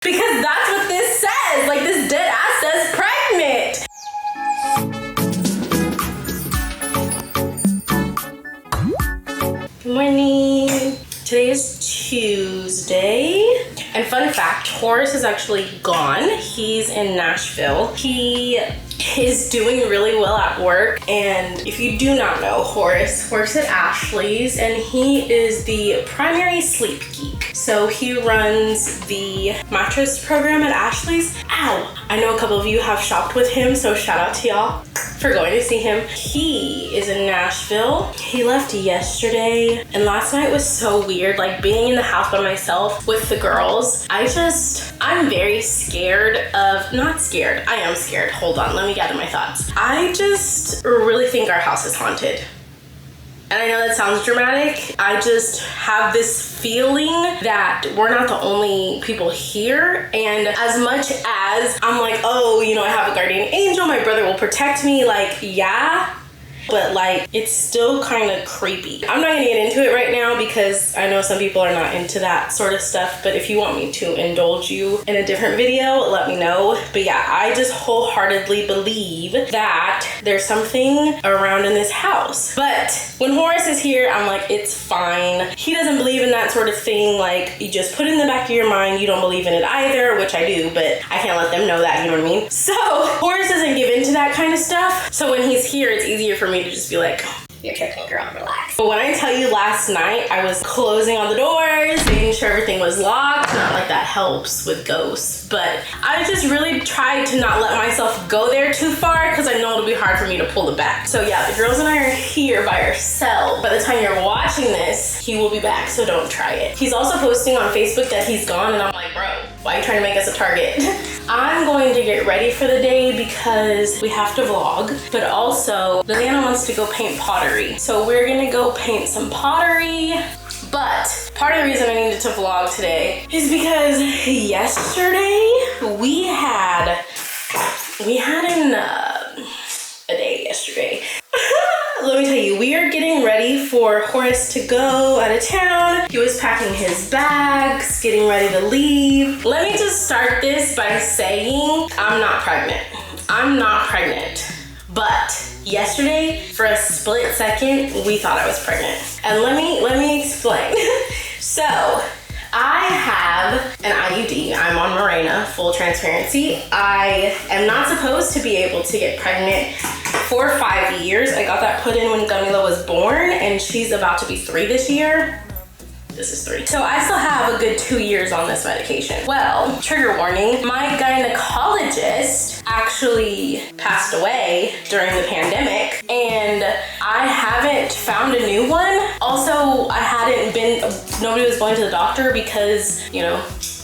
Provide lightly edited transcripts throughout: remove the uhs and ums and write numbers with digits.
Because that's what this says. Like, this dead ass says pregnant. Good morning. Today is Tuesday. And fun fact, Horace is actually gone. He's in Nashville. He is doing really well at work. And if you do not know, Horace works at Ashley's and he is the primary sleep geek. So he runs the mattress program at Ashley's. Ow! I know a couple of you have shopped with him, so shout out to y'all for going to see him. He is in Nashville. He left yesterday and last night was so weird, like being in the house by myself with the girls. I'm very scared of, not scared, I am scared. Hold on, let me gather my thoughts. I just really think our house is haunted. And I know that sounds dramatic. I just have this feeling that we're not the only people here. And as much as I'm like, oh, you know, I have a guardian angel, my brother will protect me, like, yeah. But like, it's still kind of creepy. I'm not gonna get into it right now because I know some people are not into that sort of stuff, but if you want me to indulge you in a different video, let me know. But yeah, I just wholeheartedly believe that there's something around in this house. But when Horace is here, I'm like, it's fine. He doesn't believe in that sort of thing. Like, you just put it in the back of your mind, you don't believe in it either, which I do, but I can't let them know that, you know what I mean? So Horace doesn't give into that kind of stuff. So when he's here, it's easier for me to just be like, you're tripping, girl, relax. But when I tell you last night, I was closing all the doors, making sure everything was locked. Not like that helps with ghosts, but I just really tried to not let myself go there too far because I know it'll be hard for me to pull it back. So yeah, the girls and I are here by ourselves. By the time you're watching this, he will be back, so don't try it. He's also posting on Facebook that he's gone, and I'm like, bro, why are you trying to make us a target? I'm going to get ready for the day because we have to vlog, but also Liliana wants to go paint pottery. So we're gonna go paint some pottery. But part of the reason I needed to vlog today is because yesterday we had a day yesterday. Let me tell you, we are getting ready for Horace to go out of town. He was packing his bags, getting ready to leave. Let me just start this by saying I'm not pregnant. I'm not pregnant. But yesterday, for a split second, we thought I was pregnant. And let me explain. So, I have an IUD. I'm on Mirena, full transparency. I am not supposed to be able to get pregnant for 5 years. I got that put in when Gamila was born, and she's about to be 3 this year. This is 3. So I still have a good 2 years on this medication. Well, trigger warning, my gynecologist actually passed away during the pandemic, and I haven't found a new one. Also, nobody was going to the doctor because, you know,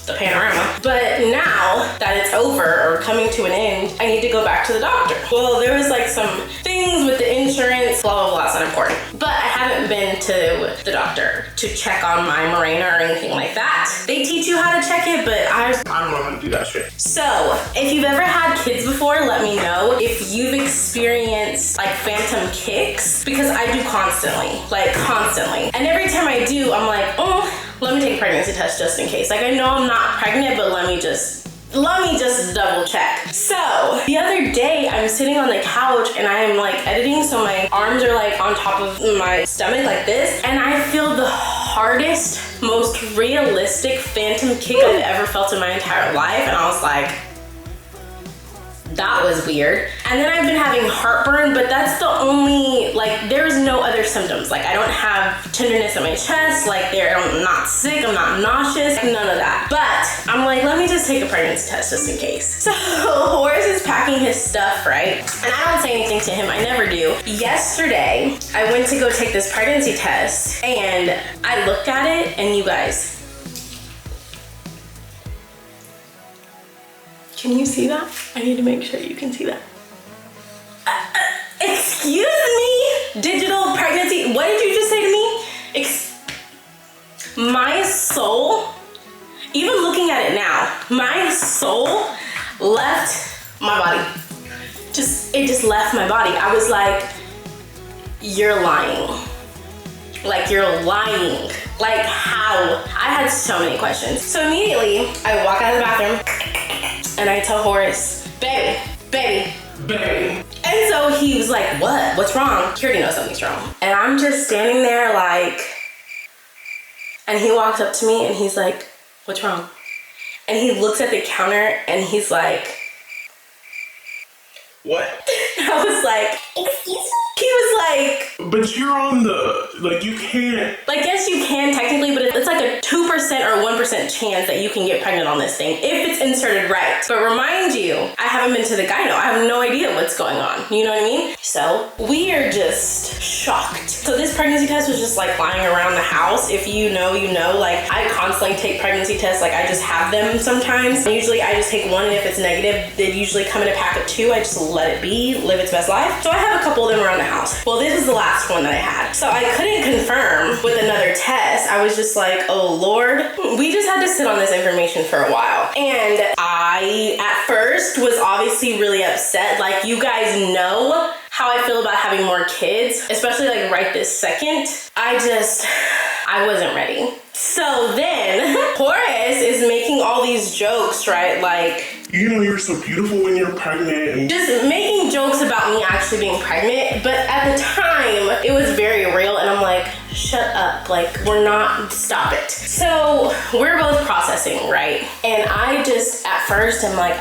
the panorama. But now that it's over or coming to an end, I need to go back to the doctor. Well, there was like some things with the insurance, blah, blah, blah, it's not important. But I haven't been to the doctor to check on my Mirena or anything like that. They teach you how to check it, but I don't know how to do that shit. So, if you've ever had kids before, let me know. If you've experienced like phantom kicks, because I do constantly, like constantly. And every time I do, I'm like, oh, let me take a pregnancy test just in case. Like, I know I'm not pregnant, but let me just double check. So the other day I'm sitting on the couch and I am like editing, so my arms are like on top of my stomach like this, and I feel the hardest, most realistic phantom kick I've ever felt in my entire life. And I was like, that was weird. And then I've been having heartburn, but that's the only, like, there's no other symptoms. Like, I don't have tenderness in my chest, like, I'm not sick, I'm not nauseous, none of that. But I'm like, let me just take a pregnancy test just in case. So Horace is packing his stuff, right? And I don't say anything to him, I never do. Yesterday, I went to go take this pregnancy test, and I looked at it, and you guys, can you see that? I need to make sure you can see that. Excuse me? Digital pregnancy, what did you just say to me? My soul, even looking at it now, my soul left my body. It just left my body. I was like, you're lying. Like, you're lying. Like, how? I had so many questions. So immediately, I walk out of the bathroom and I tell Horace, baby. And so he was like, what? What's wrong? He already knows something's wrong. And I'm just standing there like, and he walks up to me and he's like, what's wrong? And he looks at the counter and he's like, what? I was like, excuse me? He was like, but you're on the, like, you can't. Like, yes, you can technically, but it's like a 2% or 1% chance that you can get pregnant on this thing if it's inserted right. But remind you, I haven't been to the gyno. I have no idea what's going on. You know what I mean? So we are just shocked. So this pregnancy test was just like lying around the house. If you know, you know. Like, I constantly take pregnancy tests. Like, I just have them sometimes. Usually I just take one, and if it's negative, they usually come in a pack of 2. I just let it be, live its best life. So I have a couple of them around the house. Well, this was the last one that I had. So I couldn't confirm with another test. I was just like, oh Lord. We just had to sit on this information for a while. And I, at first, was obviously really upset. Like, you guys know how I feel about having more kids, especially like right this second. I wasn't ready. So then Horace is making all these jokes, right? Like, you know, you're so beautiful when you're pregnant. And just making jokes about me actually being pregnant. But at the time, it was very real. And I'm like, shut up. Like, we're not, stop it. So we're both processing, right? And I just, at first, I'm like,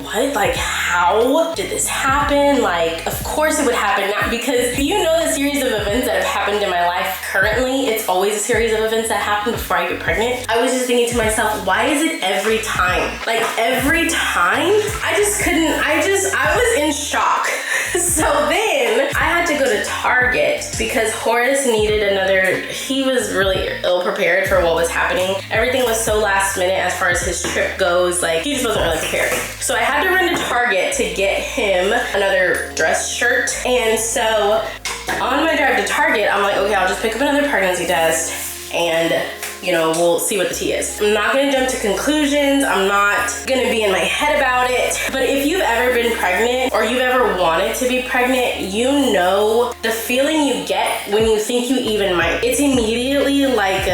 what? Like, how did this happen? Like, of course it would happen now, because you know the series of events that have happened in my life currently. It's always a series of events that happen before I get pregnant. I was just thinking to myself, why is it every time? Like, every time? I was in shock. So then I had to go to Target because Horace needed he was really ill prepared for what was happening. Everything was so last minute as far as his trip goes. Like, he just wasn't really prepared. So I had to run to Target to get him another dress shirt. And so on my drive to Target, I'm like, okay, I'll just pick up another pregnancy test and, you know, we'll see what the tea is. I'm not gonna jump to conclusions. I'm not gonna be in my head about it. But if you've ever been pregnant or you've ever wanted to be pregnant, you know the feeling you get when you think you even might. It's immediately like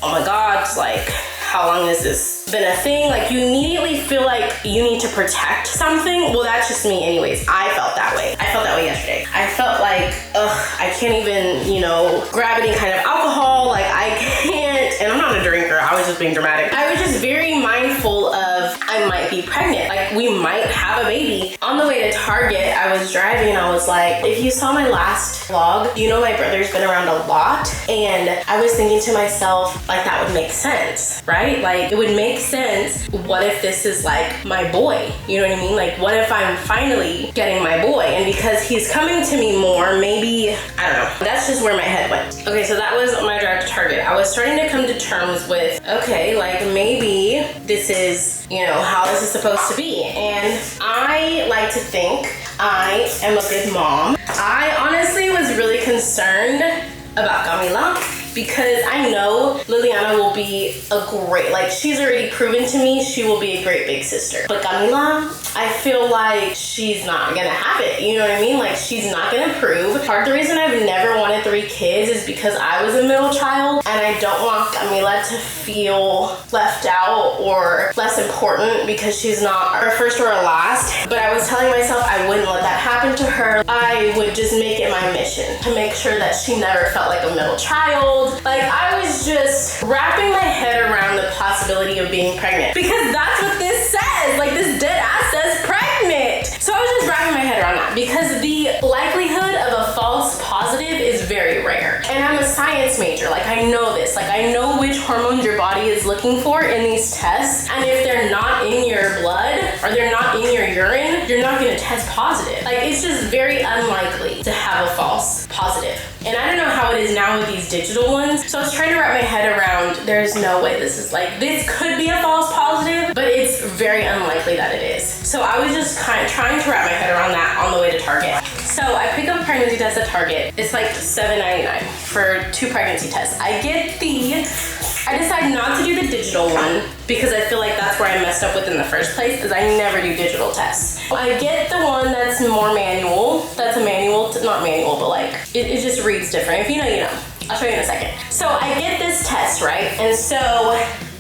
oh my God, like, how long has this been a thing? Like, you immediately feel like you need to protect something. Well, that's just me anyways. I felt that way. I felt that way yesterday. I felt like, I can't even, you know, grab any kind of alcohol. Like, I can't, and I'm not a drinker. I was just being dramatic. I was just very mindful of I might be pregnant. Like, we might have a baby. On the way to Target, I was driving and I was like, if you saw my last vlog, you know my brother's been around a lot. And I was thinking to myself, like, that would make sense, right? Like, it would make sense. What if this is like my boy? You know what I mean? Like, what if I'm finally getting my boy? And because he's coming to me more, maybe, I don't know. That's just where my head went. Okay, so that was my drive to Target. I was starting to come to terms with, okay, like, maybe this is, you know, how this is supposed to be. And I like to think I am a good mom. I honestly was really concerned about Camila, because I know Liliana will be a great, like, she's already proven to me she will be a great big sister. But Camila, I feel like she's not gonna have it. You know what I mean? Like, she's not gonna prove. Part of the reason I've never wanted 3 kids is because I was a middle child, and I don't want Camila to feel left out or less important because she's not our first or our last. But I was telling myself I wouldn't let that happen to her. I would just make it my mission to make sure that she never felt like a middle child. Like, I was just wrapping my head around the possibility of being pregnant, because that's what this says. Like, this dead ass says pregnant. So I was just wrapping my head around that, because the likelihood of a false positive is very rare. And I'm a science major. Like, I know this. Like, I know which hormones your body is looking for in these tests. And if they're not in your blood or they're not in your urine, you're not going to test positive. Like, it's just very unlikely to have a false positive. And I don't know how it is now with these digital ones. So I was trying to wrap my head around, there's no way this is like, this could be a false positive, but it's very unlikely that it is. So I was just kind of trying to wrap my head around that on the way to Target. So I pick up a pregnancy test at Target. It's like $7.99 for 2 pregnancy tests. I decide not to do the digital one because I feel like that's where I messed up with in the first place is I never do digital tests. I get the one that's more manual. That's a manual, not manual, but like, it just reads different. If you know, you know. I'll show you in a second. So I get this test, right? And so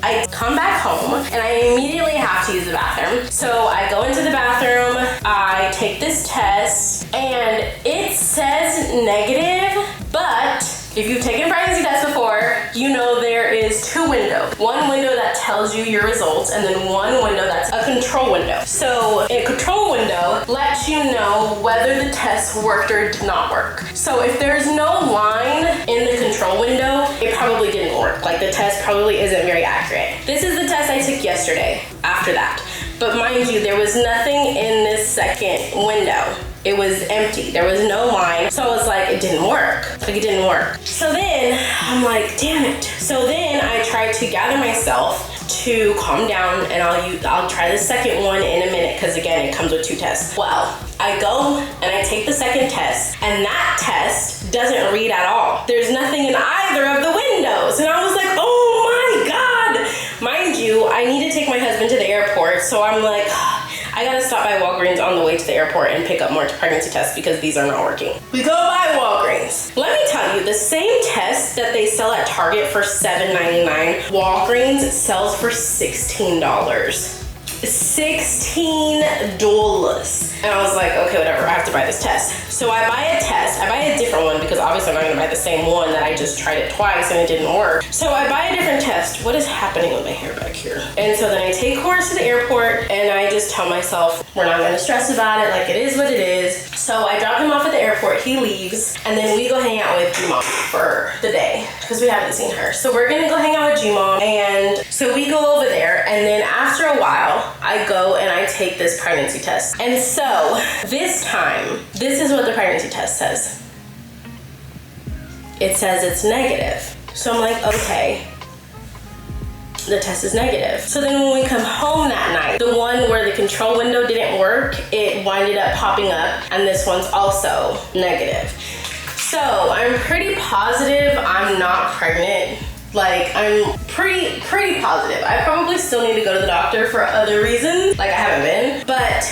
I come back home and I immediately have to use the bathroom. So I go into the bathroom, I take this test, and it says negative, but if you've taken a pregnancy test before, you know there is two windows. One window that tells you your results, and then one window that's a control window. So a control window lets you know whether the test worked or did not work. So if there's no line in the control window, it probably didn't work. Like the test probably isn't very accurate. This is the test I took yesterday after that. But mind you, there was nothing in this second window. It was empty. There was no line. So I was like, it didn't work. Like it didn't work. So then I'm like, damn it. So then I tried to gather myself to calm down, and I'll try the second one in a minute, because again, it comes with two tests. Well, I go and I take the second test, and that test doesn't read at all. There's nothing in either of the windows. And I was like, oh my God. Mind you, I need to take my husband to the airport. So I'm like, I gotta stop by Walgreens on the way to the airport and pick up more pregnancy tests because these are not working. We go by Walgreens. Let me tell you, the same test that they sell at Target for $7.99, Walgreens sells for $16. $16. And I was like, okay, whatever, I have to buy this test. So I buy a test. I buy a different one because obviously I'm not gonna buy the same one that I just tried it twice and it didn't work. So I buy a different test. What is happening with my hair back here? And so then I take Horace to the airport and I just tell myself, we're not gonna stress about it, like it is what it is. So I drop him off at the airport, he leaves, and then we go hang out with G-Mom for the day because we haven't seen her. So we're gonna go hang out with G-Mom, and so we go over there, and then after a while, I go and I take this pregnancy test. And so this time, this is what the pregnancy test says. It says it's negative. So I'm like, okay, the test is negative. So then when we come home that night, the one where the control window didn't work, it winded up popping up, and this one's also negative. So I'm pretty positive I'm not pregnant. Like, I'm pretty positive. I probably still need to go to the doctor for other reasons, like I haven't been, but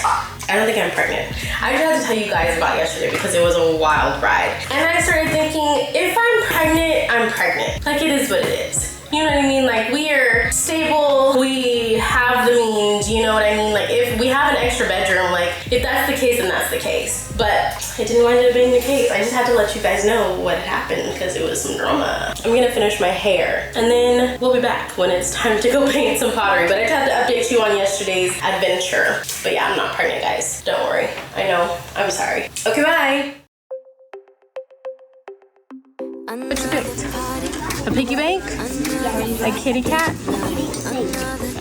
I don't think I'm pregnant. I just had to tell you guys about yesterday because it was a wild ride. And I started thinking, if I'm pregnant, I'm pregnant. Like, it is what it is. You know what I mean? Like, we are stable, we have the means, you know what I mean? Like, if we have an extra bedroom, like, if that's the case, then that's the case. But it didn't wind up being the case. I just had to let you guys know what happened because it was some drama. I'm gonna finish my hair and then we'll be back when it's time to go paint some pottery. But I just had to update you on yesterday's adventure. But yeah, I'm not pregnant, guys. Don't worry. I know. I'm sorry. Okay, bye. What you picked? A piggy bank? A kitty cat?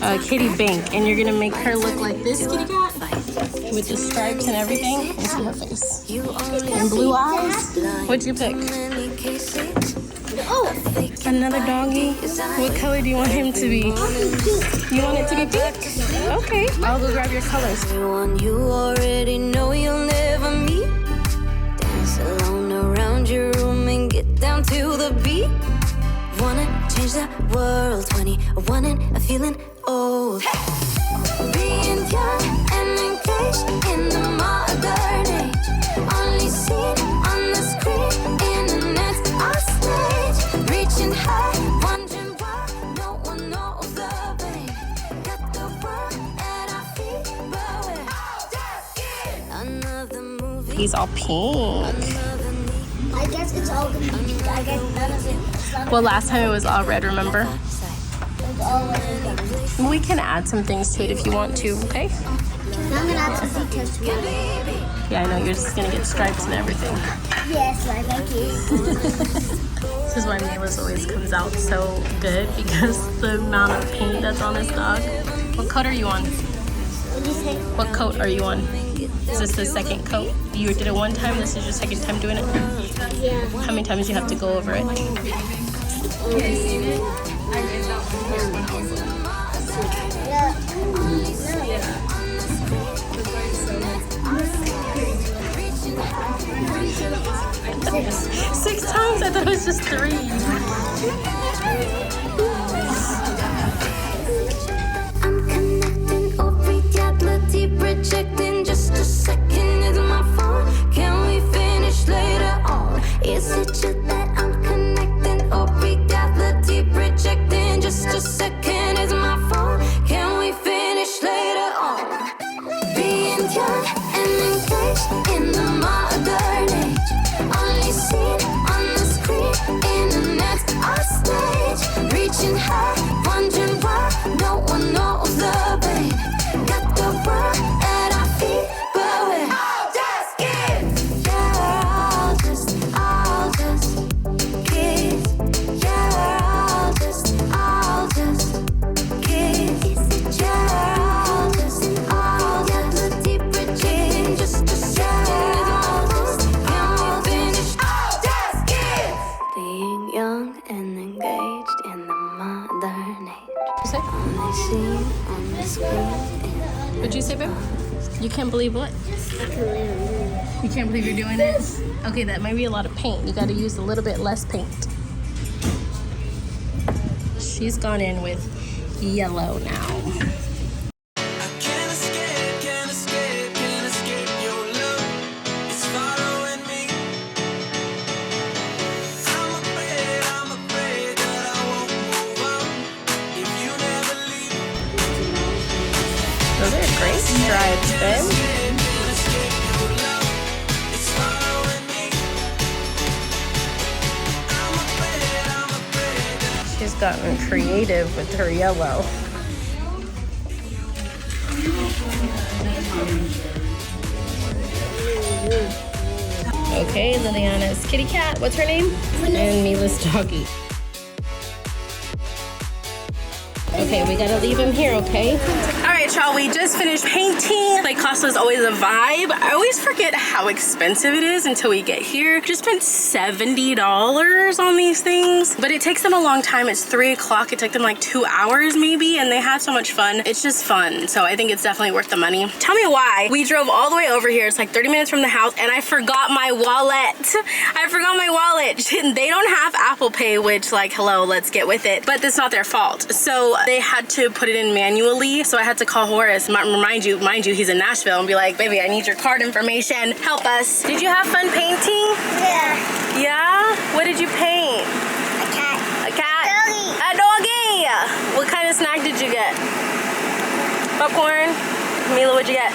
A kitty bank. And you're gonna make her look like this kitty cat? With the stripes and everything? Let's see her face. And blue eyes? What'd you pick? Oh, another doggy? What color do you want him to be? You want it to be pink? Okay, I'll go grab your colors. You already know you'll never meet. Dance alone around your room and get down to the beat. Wanna change the world, 21 and feeling old. Being young and engaged in the modern age. Only seen on the screen, internet's our stage. Reaching high, wondering why no one knows the way. Got the world at our feet, but we're just in another movie. He's all pink. I guess it's all gonna be pink. I guess none of it. Well, last time it was all red, remember? It's all red. We can add some things to it if you want to, okay? Now I'm gonna add some details to it. Yeah, I know, you're just gonna get stripes and everything. Yes, right, thank you. This is why Mila's always comes out so good, because the amount of paint that's on this dog. What coat are you on? What do you say? What coat are you on? Is this the second coat? You did it one time, this is your second time doing it? Yeah. How many times do you have to go over it? Six times? I thought it was just 3. I'm connected. young and engaged in the modern age. Only seen on the screen, internet's our stage. Reaching high, wondering why no one knows the pain. Got the world at our feet, but we're all just kids. Yeah, we're all just kids. Yeah, we're all just kids. Yeah, we're all just the deeper change. Just being young and engaged in the modern age. Only seen on the screen. What'd you say, babe? You can't believe what? You can't believe you're doing it? Okay, that might be a lot of paint. You gotta use a little bit less paint. She's gone in with yellow now. Those are great stripes, babe. She's gotten creative with her yellow. Okay, Liliana's kitty cat. What's her name? And Mila's doggy. Okay, we gotta leave him here, okay? All right, y'all, we just finished painting. Like, Costa's always a vibe. I always forget how expensive it is until we get here. Just spent $70 on these things, but it takes them a long time. It's 3 o'clock. It took them like 2 hours maybe, and they had so much fun. It's just fun, so I think it's definitely worth the money. Tell me why. We drove all the way over here. It's like 30 minutes from the house, and I forgot my wallet. I forgot my wallet. They don't have Apple Pay, which, like, hello, let's get with it. But that's not their fault. So they had to put it in manually, so I had to call Horace, mind you, he's in Nashville, and be like, baby, I need your card information. Help us. Did you have fun painting? Yeah. Yeah? What did you paint? A cat. A cat? Doggy. A doggy! What kind of snack did you get? Popcorn? Mila, what'd you get?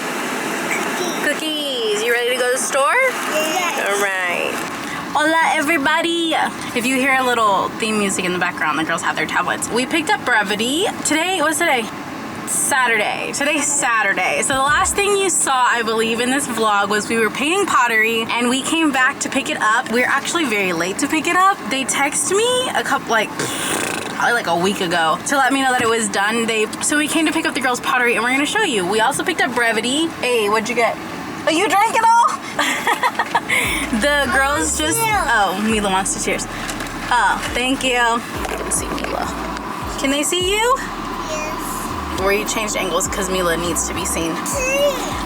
Cookies. You ready to go to the store? Yes. All right. Hola, everybody. If you hear a little theme music in the background, the girls have their tablets. We picked up Brevity. Today, what's today? Saturday. Today's Saturday. So the last thing you saw, I believe, in this vlog was we were painting pottery and we came back to pick it up. We were actually very late to pick it up. They texted me a couple, probably like a week ago to let me know that it was done. So we came to pick up the girls' pottery and we're gonna show you. We also picked up Brevity. Hey, what'd you get? Oh, you drank it all? The girls just, oh, Mila wants to cheers. Oh, thank you. Let's see Mila. Can they see you? Where you changed angles because Mila needs to be seen.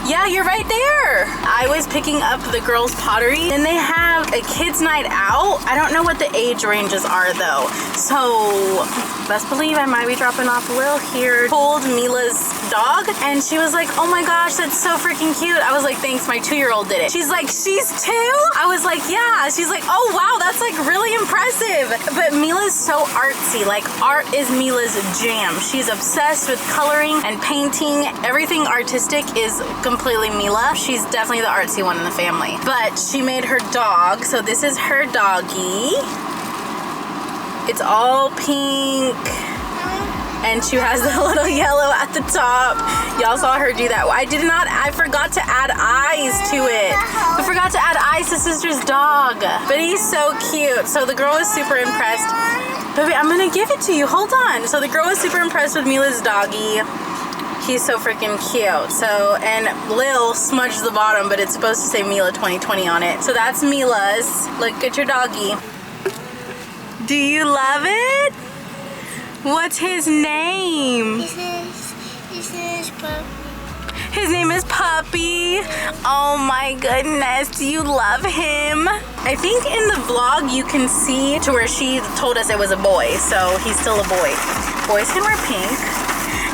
Yeah, you're right there. I was picking up the girls' pottery and they have a kids' night out. I don't know what the age ranges are though. So best believe I might be dropping off Lil here. Pulled Mila's dog and she was like, oh my gosh, that's so freaking cute. I was like, thanks, my 2-year-old did it. She's like, she's 2? I was like, yeah. She's like, oh wow, that's like really impressive. But Mila's so artsy. Like, art is Mila's jam. She's obsessed with coloring and painting. Everything artistic is completely Mila. She's definitely the artsy one in the family. But she made her dog. So this is her doggy. It's all pink. And she has a little yellow at the top. Y'all saw her do that. I forgot to add eyes to it. I forgot to add eyes to sister's dog. But he's so cute. So the girl was super impressed. Baby, I'm gonna give it to you. Hold on. So the girl was super impressed with Mila's doggy. He's so freaking cute. So, and Lil smudged the bottom, but it's supposed to say Mila 2020 on it. So that's Mila's. Look at your doggy. Do you love it? What's his name? His name is Puppy. His name is Puppy. Oh my goodness, do you love him? I think in the vlog you can see to where she told us it was a boy, so he's still a boy. Boys can wear pink.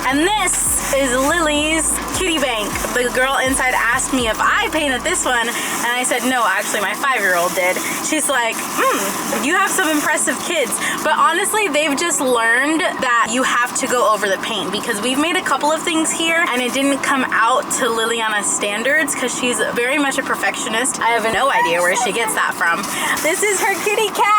And this is Lily's kitty bank. The girl inside asked me if I painted this one, and I said, no, actually my 5-year-old did. She's like, you have some impressive kids. But honestly, they've just learned that you have to go over the paint, because we've made a couple of things here and it didn't come out to Liliana's standards because she's very much a perfectionist. I have no idea where she gets that from. This is her kitty cat.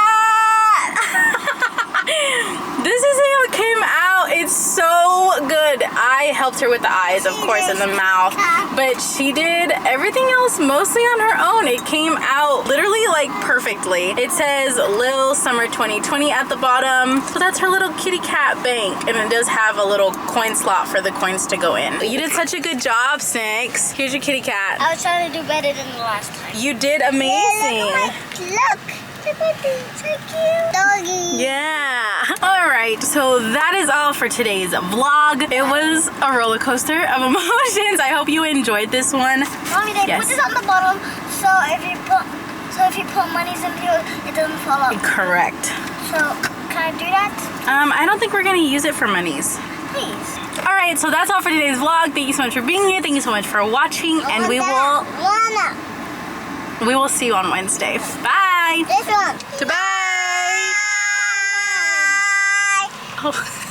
This is how it came out. It's so good. I helped her with the eyes, of course, and the mouth, but she did everything else mostly on her own. It came out literally like perfectly. It says Lil Summer 2020 at the bottom. So that's her little kitty cat bank, and it does have a little coin slot for the coins to go in. You did such a good job, Snakes. Here's your kitty cat. I was trying to do better than the last time. You did amazing. Look. So cute. Doggy. Yeah. All right, so that is all for today's vlog. It was a roller coaster of emotions. I hope you enjoyed this one. Mommy, they put this on the bottom, so if you put monies in here, it doesn't fall out. Correct. So can I do that? I don't think we're gonna use it for monies. Please. All right, so that's all for today's vlog. Thank you so much for being here. Thank you so much for watching, and we will see you on Wednesday. Bye. This one. Goodbye. Bye. Oh.